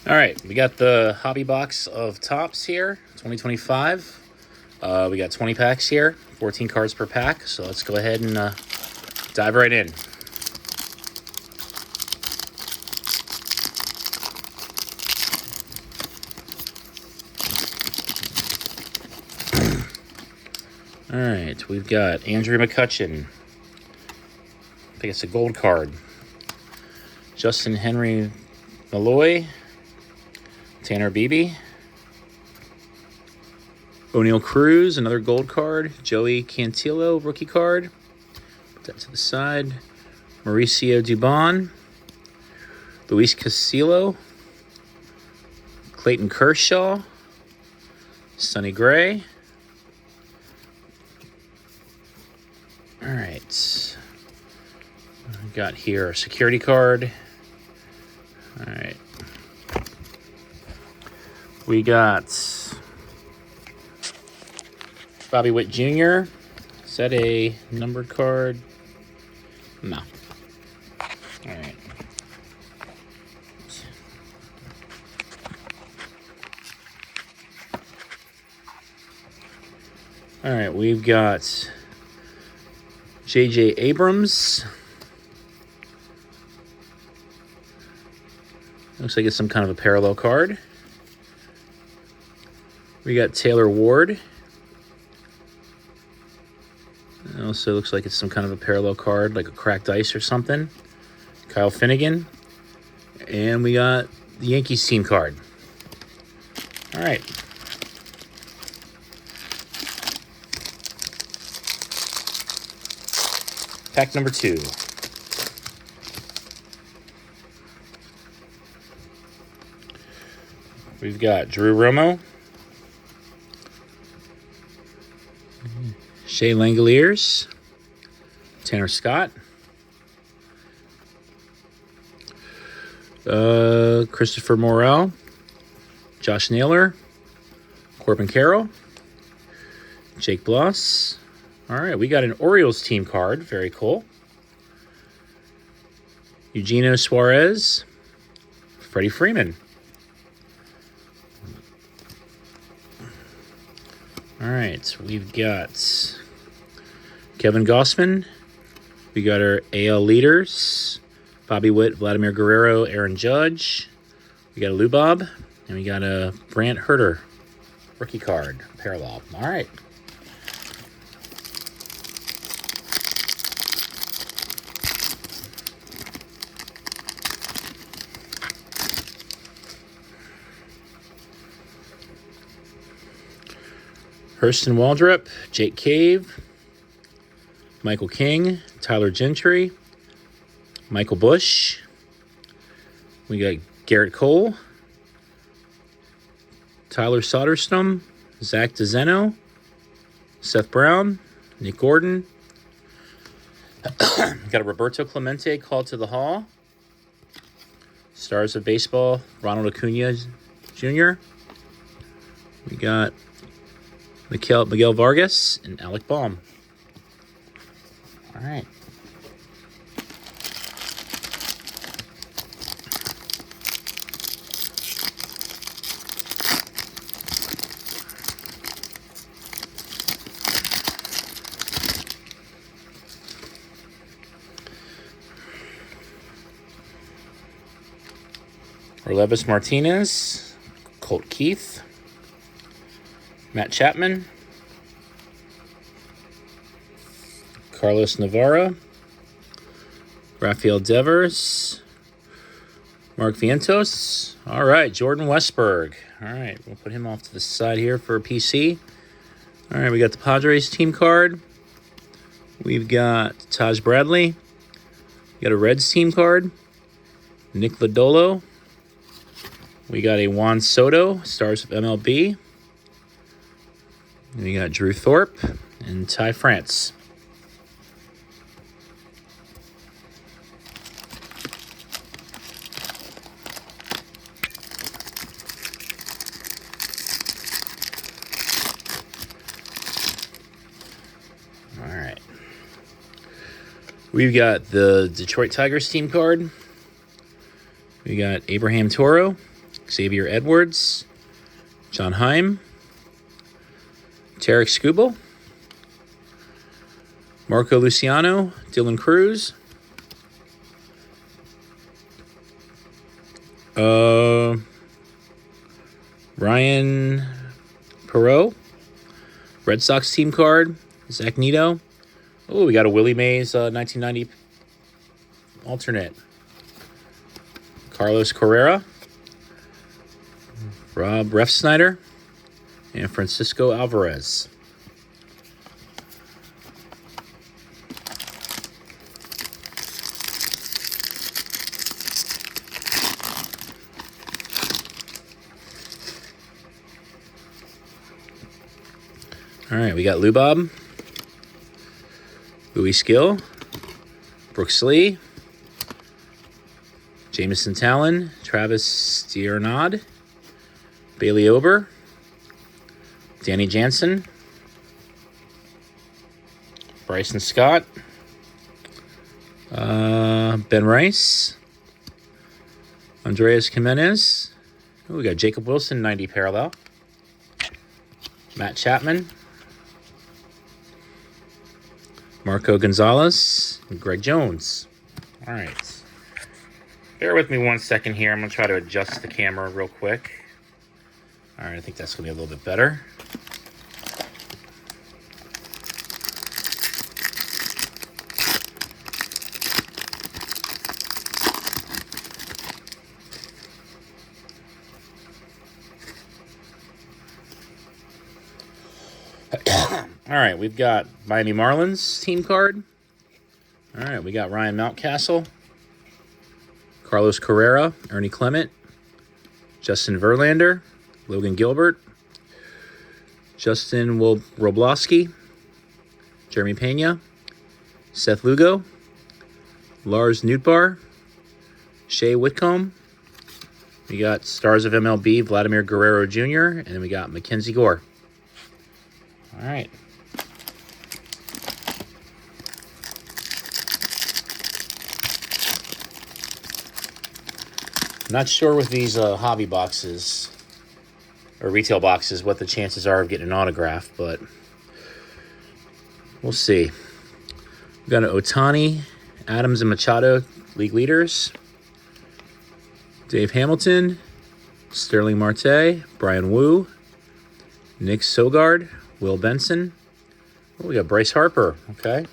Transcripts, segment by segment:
All right, we got the hobby box of Topps here, 2025. We got 20 packs here, 14 cards per pack. So let's go ahead and dive right in. All right, we've got Andrew McCutchen. I think it's a gold card. Justin Henry Malloy. Tanner Beebe. O'Neal Cruz, another gold card. Joey Cantillo, rookie card. Put that to the side. Mauricio Dubon. Luis Castillo. Clayton Kershaw. Sonny Gray. All right. We got here a security card. All right. We got Bobby Witt Jr. Is that a numbered card? No. All right. All right, we've got J.J. Abrams. Looks like it's some kind of a parallel card. We got Taylor Ward. It also looks like it's some kind of a parallel card, like a cracked ice or something. Kyle Finnegan. And we got the Yankees team card. All right. Pack number 2. We've got Drew Romo. Shea Langoliers. Tanner Scott. Christopher Morel. Josh Naylor. Corbin Carroll. Jake Bloss. All right, we got an Orioles team card. Very cool. Eugenio Suarez. Freddie Freeman. All right, we've got Kevin Gossman. We got our AL leaders. Bobby Witt, Vladimir Guerrero, Aaron Judge. We got a Lou Bob. And we got a Brant Herter rookie card, parallel. All right. Hurston Waldrop, Jake Cave, Michael King, Tyler Gentry, Michael Bush. We got Garrett Cole, Tyler Soderstrom, Zach DeZeno, Seth Brown, Nick Gordon. Got a Roberto Clemente called to the Hall. Stars of Baseball, Ronald Acuna Jr. We got Miguel Vargas and Alec Baum. All right. Orlevis Martinez, Colt Keith, Matt Chapman, Carlos Navarro, Rafael Devers, Mark Vientos. All right, Jordan Westberg. All right, we'll put him off to the side here for a PC. All right, we got the Padres team card. We've got Taj Bradley. We got a Reds team card. Nick Lodolo. We got a Juan Soto, Stars of MLB. And we got Drew Thorpe and Ty France. All right. We've got the Detroit Tigers team card. We got Abraham Toro, Xavier Edwards, John Heim, Tarek Skubal, Marco Luciano, Dylan Cruz, Ryan Perot, Red Sox team card, Zach Neto. Oh, we got a Willie Mays 1990 alternate. Carlos Carrera, Rob Refsnyder, and Francisco Alvarez. All right, we got Lou Bob, Louis Skill, Brooks Lee, Jameson Talon, Travis Diernod, Bailey Ober, Danny Jansen, Bryson Scott, Ben Rice, Andreas Jimenez. Oh, we got Jacob Wilson, 90 parallel. Matt Chapman, Marco Gonzalez, and Greg Jones. All right. Bear with me 1 second here. I'm going to try to adjust the camera real quick. All right, I think that's going to be a little bit better. All right, we've got Miami Marlins team card. All right, we got Ryan Mountcastle, Carlos Carrera, Ernie Clement, Justin Verlander, Logan Gilbert, Justin Wroblewski, Jeremy Pena, Seth Lugo, Lars Nootbaar, Shea Whitcomb. We got Stars of MLB, Vladimir Guerrero Jr., and then we got Mackenzie Gore. All right. Not sure with these hobby boxes or retail boxes what the chances are of getting an autograph, but we'll see. We've got an Ohtani, Adams, and Machado league leaders. Dave Hamilton, Sterling Marte, Brian Wu, Nick Sogard, Will Benson. Oh, we got Bryce Harper. Okay.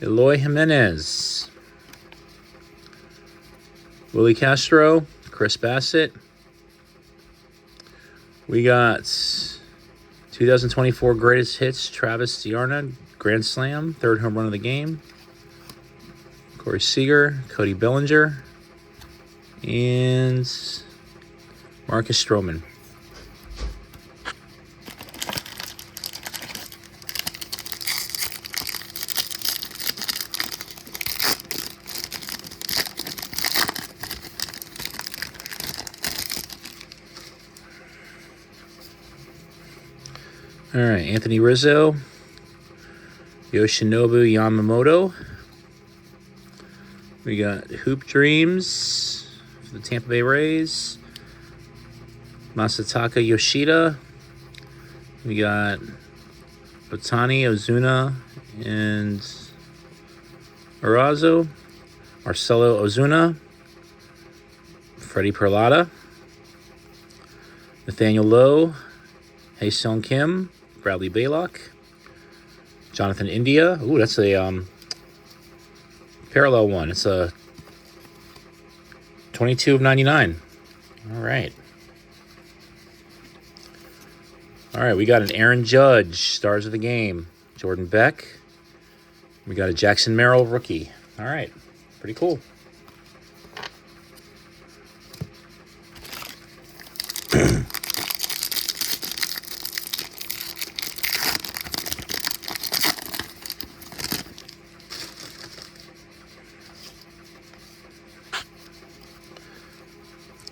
Eloy Jimenez, Willie Castro, Chris Bassett. We got 2024 greatest hits, Travis Diernod, grand slam, third home run of the game. Corey Seager, Cody Bellinger, and Marcus Stroman. All right, Anthony Rizzo, Yoshinobu Yamamoto. We got Hoop Dreams for the Tampa Bay Rays. Masataka Yoshida. We got Ohtani, Ozuna, and Arazo. Marcelo Ozuna. Freddie Perlata. Nathaniel Lowe. Hae-Sung Kim. Bradley Baylock. Jonathan India. Ooh, that's a parallel one. It's a 22 of 99. All right. All right, we got an Aaron Judge, Stars of the Game. Jordan Beck. We got a Jackson Merrill rookie. All right, pretty cool.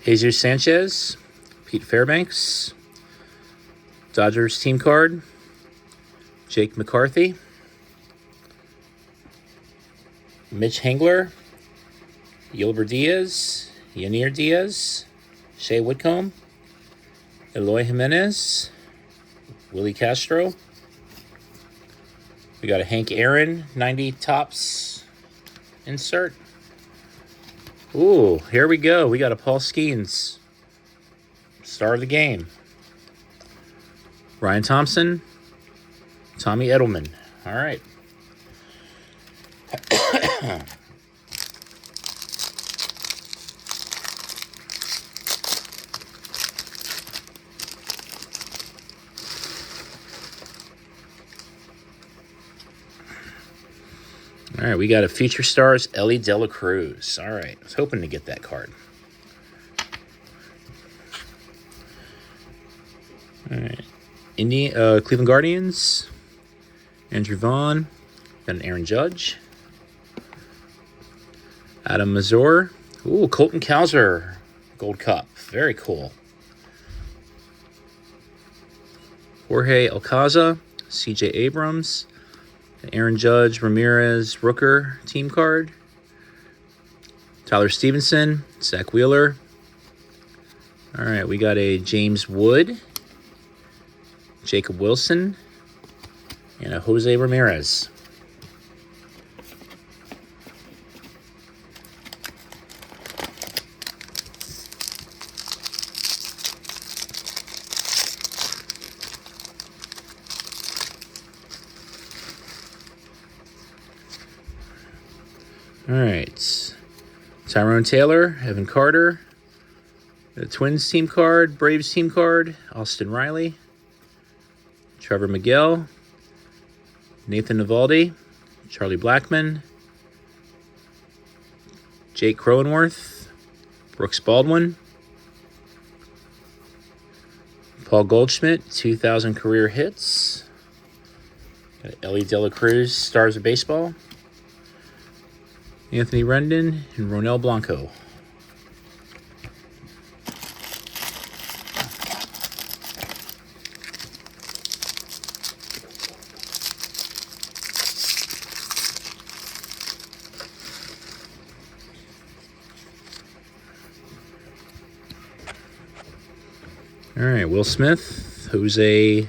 Jesus Sanchez, Pete Fairbanks, Dodgers team card, Jake McCarthy, Mitch Hengler, Yolber Diaz, Yanir Diaz, Shea Whitcomb, Eloy Jimenez, Willie Castro. We got a Hank Aaron 90 Topps insert. Ooh, here we go. We got a Paul Skeens. Star of the game. Ryan Thompson, Tommy Edelman. All right. All right, we got a Future Stars Ellie De La Cruz. All right, I was hoping to get that card. All right, Cleveland Guardians, Andrew Vaughn, got an Aaron Judge, Adam Mazur, ooh, Colton Cowser, Gold Cup, very cool. Jorge Alcaza, C.J. Abrams, Aaron Judge, Ramirez, Rooker team card. Tyler Stevenson, Zach Wheeler. All right, we got a James Wood, Jacob Wilson, and a Jose Ramirez. All right, Tyrone Taylor, Evan Carter, the Twins team card, Braves team card, Austin Riley, Trevor Miguel, Nathan Eovaldi, Charlie Blackmon, Jake Cronenworth, Brooks Baldwin, Paul Goldschmidt, 2,000 career hits, got Ellie De La Cruz, Stars of Baseball, Anthony Rendon, and Ronel Blanco. All right, Will Smith, Jose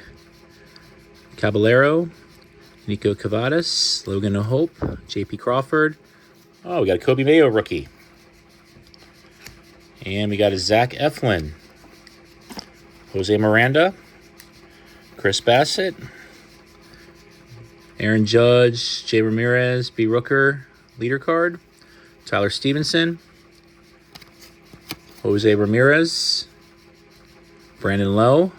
Caballero, Nico Cavadas, Logan O'Hoppe, J.P. Crawford. Oh, we got a Kobe Mayo rookie. And we got a Zach Eflin, Jose Miranda, Chris Bassett, Aaron Judge, Jay Ramirez, B. Rooker, leader card, Tyler Stevenson, Jose Ramirez, Brandon Lowe,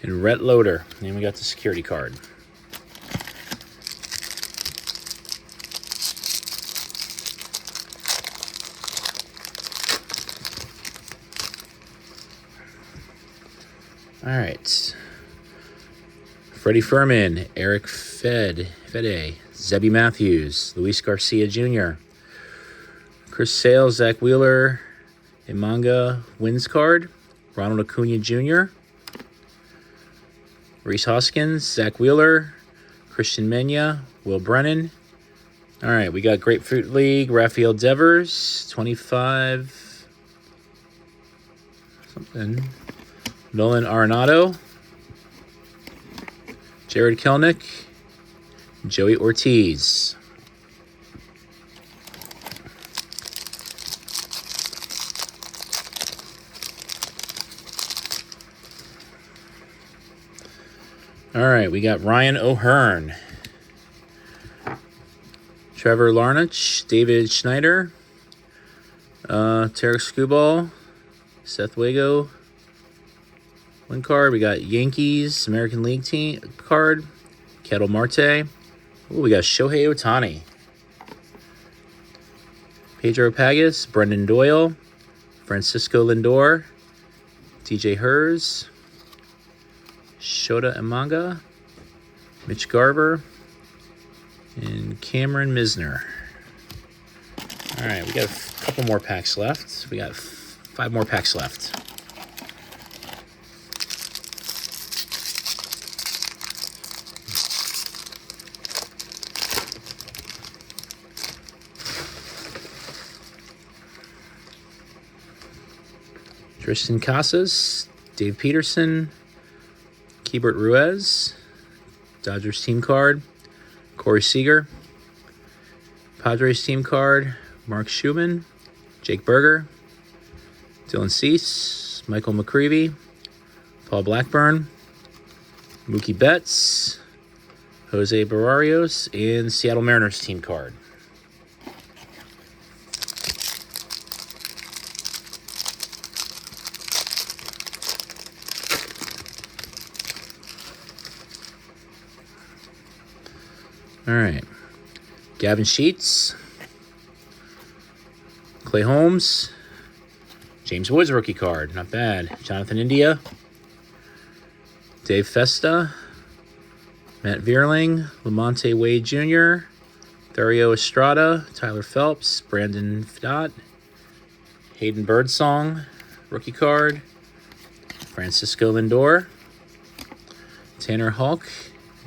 and Rhett Loader. And we got the security card. All right. Freddie Fermin, Eric Fede, Zebby Matthews, Luis Garcia Jr., Chris Sale, Zach Wheeler, Imanga wins card, Ronald Acuna Jr., Reese Hoskins, Zach Wheeler, Christian Mena, Will Brennan. All right, we got Grapefruit League, Rafael Devers, 25 something. Nolan Arenado, Jared Kelnick, Joey Ortiz. All right, we got Ryan O'Hearn, Trevor Larnach, David Schneider, Tarek Skubal, Seth Wago. One card. We got Yankees American League team card, Ketel Marte. Ooh, we got Shohei Ohtani, Pedro Pagas, Brendan Doyle, Francisco Lindor, DJ Hers, Shota Imanga, Mitch Garver, and Cameron Misner. All right, we got a couple more packs left. We got 5 more packs left. Tristan Casas, Dave Peterson, Keibert Ruiz, Dodgers team card, Corey Seager, Padres team card, Mark Schumann, Jake Berger, Dylan Cease, Michael McCreevy, Paul Blackburn, Mookie Betts, Jose Barrios, and Seattle Mariners team card. All right. Gavin Sheets, Clay Holmes, James Woods rookie card, not bad. Jonathan India, Dave Festa, Matt Vierling, Lamonte Wade Jr., Dario Estrada, Tyler Phelps, Brandon Fdot, Hayden Birdsong, rookie card, Francisco Lindor, Tanner Houck,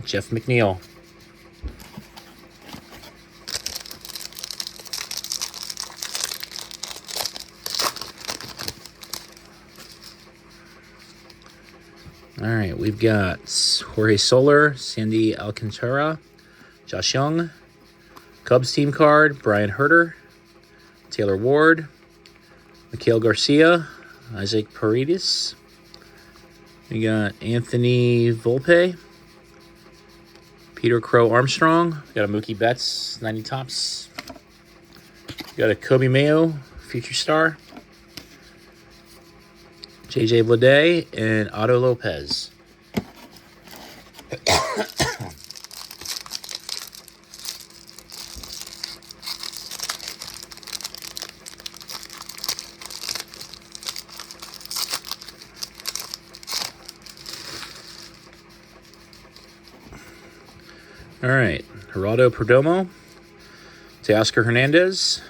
Jeff McNeil. All right, we've got Jorge Soler, Sandy Alcantara, Josh Young, Cubs team card, Brian Herter, Taylor Ward, Mikhail Garcia, Isaac Paredes. We got Anthony Volpe, Peter Crow Armstrong. We got a Mookie Betts, 90 tops. We got a Kobe Mayo, future star. JJ Bleday, and Otto Lopez. All right, Geraldo Perdomo, Teoscar Hernandez,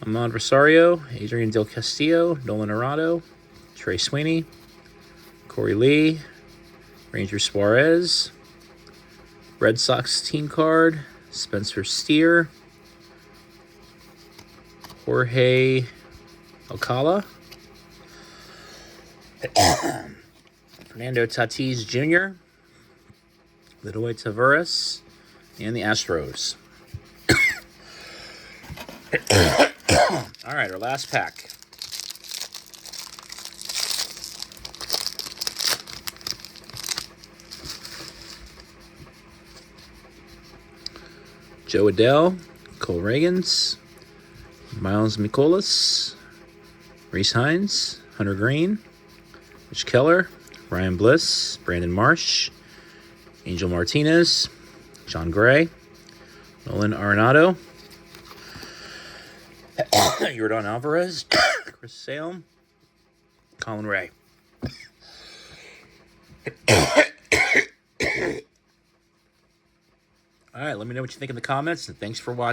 Ahmad Rosario, Adrian Del Castillo, Nolan Arado, Trey Sweeney, Corey Lee, Ranger Suarez, Red Sox team card, Spencer Steer, Jorge Alcala, Fernando Tatis Jr., Lidway Tavares, and the Astros. All right, our last pack. Joe Adell, Cole Reagans, Miles Mikolas, Reese Hines, Hunter Green, Rich Keller, Ryan Bliss, Brandon Marsh, Angel Martinez, John Gray, Nolan Arenado, Yordan Alvarez, Chris Sale, Colin Ray. All right, let me know what you think in the comments, and thanks for watching.